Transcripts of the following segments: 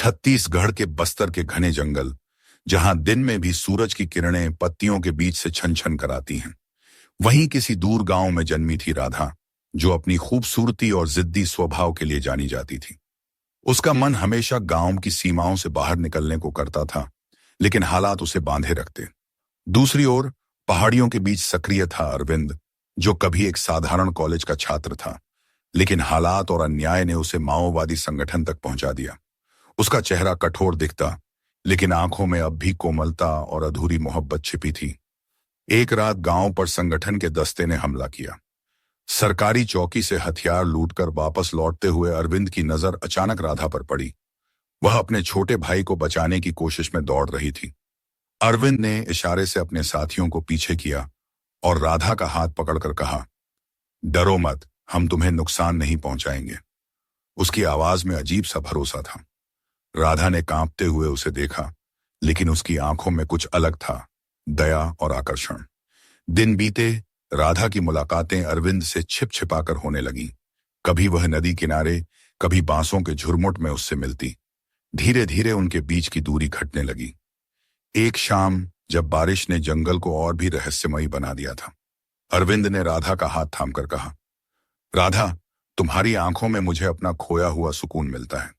छत्तीसगढ़ के बस्तर के घने जंगल, जहां दिन में भी सूरज की किरणें पत्तियों के बीच से छन छन कराती हैं, वहीं किसी दूर गांव में जन्मी थी राधा, जो अपनी खूबसूरती और जिद्दी स्वभाव के लिए जानी जाती थी। उसका मन हमेशा गांव की सीमाओं से बाहर निकलने को करता था, लेकिन हालात उसे बांधे रखते। दूसरी ओर पहाड़ियों के बीच सक्रिय था अरविंद, जो कभी एक साधारण कॉलेज का छात्र था, लेकिन हालात और अन्याय ने उसे माओवादी संगठन तक पहुंचा दिया। उसका चेहरा कठोर दिखता, लेकिन आंखों में अब भी कोमलता और अधूरी मोहब्बत छिपी थी। एक रात गांव पर संगठन के दस्ते ने हमला किया। सरकारी चौकी से हथियार लूटकर वापस लौटते हुए अरविंद की नजर अचानक राधा पर पड़ी। वह अपने छोटे भाई को बचाने की कोशिश में दौड़ रही थी। अरविंद ने इशारे से अपने साथियों को पीछे किया और राधा का हाथ पकड़कर कहा, डरो मत, हम तुम्हें नुकसान नहीं पहुंचाएंगे। उसकी आवाज में अजीब सा भरोसा था। राधा ने कांपते हुए उसे देखा, लेकिन उसकी आंखों में कुछ अलग था, दया और आकर्षण। दिन बीते, राधा की मुलाकातें अरविंद से छिप छिपाकर होने लगीं। कभी वह नदी किनारे, कभी बांसों के झुरमुट में उससे मिलती। धीरे धीरे उनके बीच की दूरी घटने लगी। एक शाम, जब बारिश ने जंगल को और भी रहस्यमयी बना दिया था, अरविंद ने राधा का हाथ थामकर कहा, राधा, तुम्हारी आंखों में मुझे अपना खोया हुआ सुकून मिलता है।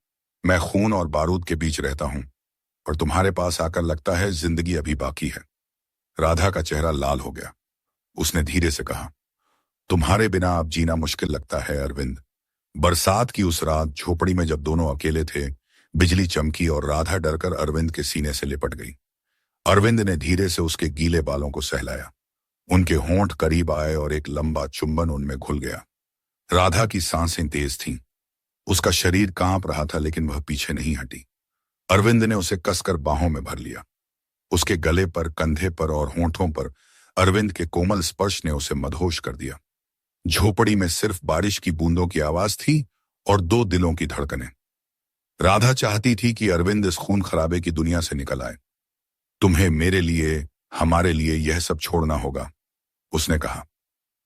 मैं खून और बारूद के बीच रहता हूं, और तुम्हारे पास आकर लगता है जिंदगी अभी बाकी है। राधा का चेहरा लाल हो गया। उसने धीरे से कहा, तुम्हारे बिना अब जीना मुश्किल लगता है अरविंद। बरसात की उस रात झोपड़ी में जब दोनों अकेले थे, बिजली चमकी और राधा डरकर अरविंद के सीने से लिपट गई। अरविंद ने धीरे से उसके गीले बालों को सहलाया। उनके होंठ करीब आए और एक लंबा चुंबन उनमें घुल गया। राधा की सांसें तेज थीं। उसका शरीर कांप रहा था, लेकिन वह पीछे नहीं हटी। अरविंद ने उसे कसकर बाहों में भर लिया। उसके गले पर, कंधे पर और होंठों पर अरविंद के कोमल स्पर्श ने उसे मदहोश कर दिया। झोपड़ी में सिर्फ बारिश की बूंदों की आवाज थी और दो दिलों की धड़कनें। राधा चाहती थी कि अरविंद इस खून खराबे की दुनिया से निकल आए। तुम्हें मेरे लिए, हमारे लिए यह सब छोड़ना होगा, उसने कहा।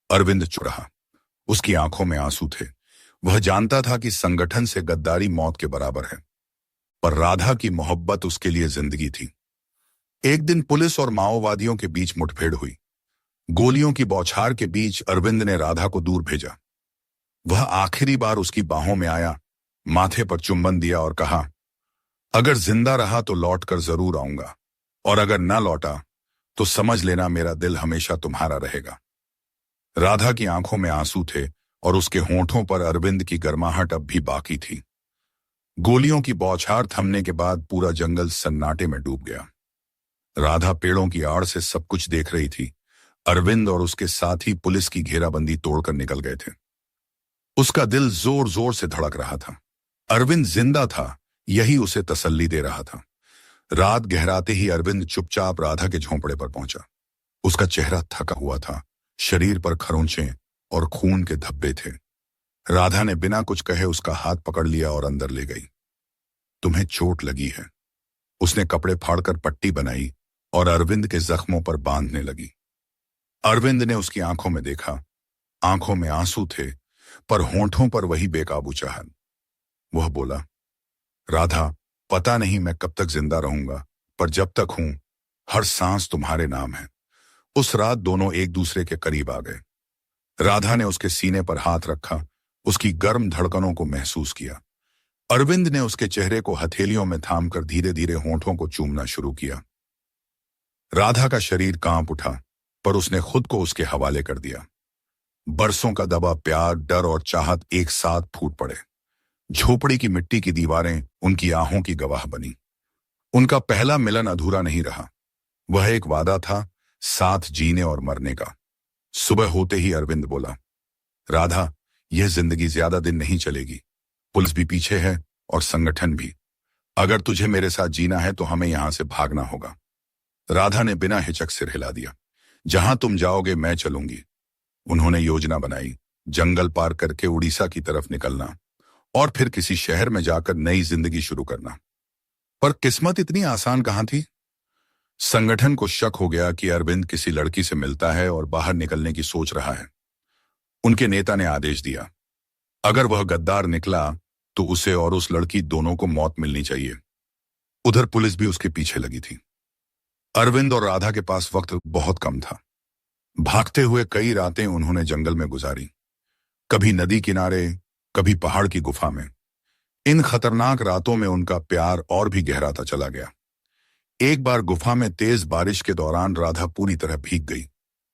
अरविंद चुप रहा। उसकी आंखों में आंसू थे। वह जानता था कि संगठन से गद्दारी मौत के बराबर है, पर राधा की मोहब्बत उसके लिए जिंदगी थी। एक दिन पुलिस और माओवादियों के बीच मुठभेड़ हुई। गोलियों की बौछार के बीच अरविंद ने राधा को दूर भेजा। वह आखिरी बार उसकी बाहों में आया, माथे पर चुंबन दिया और कहा, अगर जिंदा रहा तो लौटकर जरूर आऊंगा, और अगर ना लौटा तो समझ लेना मेरा दिल हमेशा तुम्हारा रहेगा। राधा की आंखों में आंसू थे और उसके होंठों पर अरविंद की गर्माहट अब भी बाकी थी। गोलियों की बौछार थमने के बाद पूरा जंगल सन्नाटे में डूब गया। राधा पेड़ों की आड़ से सब कुछ देख रही थी। अरविंद और उसके साथी पुलिस की घेराबंदी तोड़कर निकल गए थे। उसका दिल जोर जोर से धड़क रहा था। अरविंद जिंदा था, यही उसे तसल्ली दे रहा था। रात गहराते ही अरविंद चुपचाप राधा के झोंपड़े पर पहुंचा। उसका चेहरा थका हुआ था, शरीर पर खरोंचें और खून के धब्बे थे। राधा ने बिना कुछ कहे उसका हाथ पकड़ लिया और अंदर ले गई। तुम्हें चोट लगी है, उसने कपड़े फाड़कर पट्टी बनाई और अरविंद के जख्मों पर बांधने लगी। अरविंद ने उसकी आंखों में देखा। आंखों में आंसू थे, पर होंठों पर वही बेकाबू चाहत। वह बोला, राधा, पता नहीं मैं कब तक जिंदा रहूंगा, पर जब तक हूं, हर सांस तुम्हारे नाम है। उस रात दोनों एक दूसरे के करीब आ गए। राधा ने उसके सीने पर हाथ रखा, उसकी गर्म धड़कनों को महसूस किया। अरविंद ने उसके चेहरे को हथेलियों में थामकर धीरे धीरे होंठों को चूमना शुरू किया। राधा का शरीर कांप उठा, पर उसने खुद को उसके हवाले कर दिया। बरसों का दबा प्यार, डर और चाहत एक साथ फूट पड़े। झोपड़ी की मिट्टी की दीवारें उनकी आहों की गवाह बनी। उनका पहला मिलन अधूरा नहीं रहा। वह एक वादा था, साथ जीने और मरने का। सुबह होते ही अरविंद बोला, राधा, यह जिंदगी ज्यादा दिन नहीं चलेगी। पुलिस भी पीछे है और संगठन भी। अगर तुझे मेरे साथ जीना है तो हमें यहां से भागना होगा। राधा ने बिना हिचक सिर हिला दिया। जहां तुम जाओगे मैं चलूंगी। उन्होंने योजना बनाई, जंगल पार करके उड़ीसा की तरफ निकलना और फिर किसी शहर में जाकर नई जिंदगी शुरू करना। पर किस्मत इतनी आसान कहां थी। संगठन को शक हो गया कि अरविंद किसी लड़की से मिलता है और बाहर निकलने की सोच रहा है। उनके नेता ने आदेश दिया, अगर वह गद्दार निकला तो उसे और उस लड़की दोनों को मौत मिलनी चाहिए। उधर पुलिस भी उसके पीछे लगी थी। अरविंद और राधा के पास वक्त बहुत कम था। भागते हुए कई रातें उन्होंने जंगल में गुजारी, कभी नदी किनारे, कभी पहाड़ की गुफा में। इन खतरनाक रातों में उनका प्यार और भी गहराता चला गया। एक बार गुफा में तेज बारिश के दौरान राधा पूरी तरह भीग गई।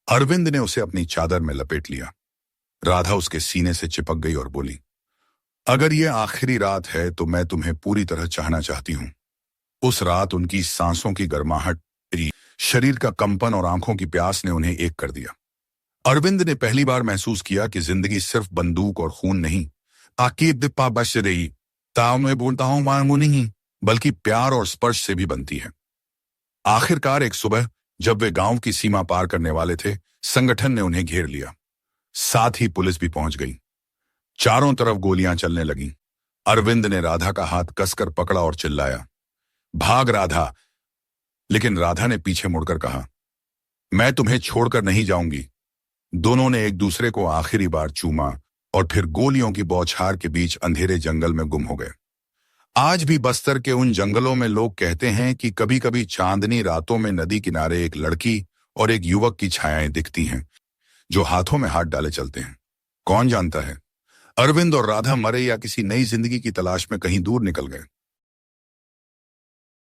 अरविंद ने उसे अपनी चादर में लपेट लिया। राधा उसके सीने से चिपक गई और बोली, अगर ये आखिरी रात है तो मैं तुम्हें पूरी तरह चाहना चाहती हूं। उस रात उनकी सांसों की गर्माहट, शरीर का कंपन और आंखों की प्यास ने उन्हें एक कर दिया। अरविंद ने पहली बार महसूस किया कि जिंदगी सिर्फ बंदूक और खून नहीं, आकीब दिप्पा बश रही ताऊ मैं बोलता हूं मांगू नहीं, बल्कि प्यार और स्पर्श से भी बनती है। आखिरकार एक सुबह जब वे गांव की सीमा पार करने वाले थे, संगठन ने उन्हें घेर लिया। साथ ही पुलिस भी पहुंच गई। चारों तरफ गोलियां चलने लगीं। अरविंद ने राधा का हाथ कसकर पकड़ा और चिल्लाया, भाग राधा। लेकिन राधा ने पीछे मुड़कर कहा, मैं तुम्हें छोड़कर नहीं जाऊंगी। दोनों ने एक दूसरे को आखिरी बार चूमा और फिर गोलियों की बौछार के बीच अंधेरे जंगल में गुम हो गए। आज भी बस्तर के उन जंगलों में लोग कहते हैं कि कभी कभी चांदनी रातों में नदी किनारे एक लड़की और एक युवक की छायाएं दिखती हैं, जो हाथों में हाथ डाले चलते हैं। कौन जानता है, अरविंद और राधा मरे या किसी नई जिंदगी की तलाश में कहीं दूर निकल गए।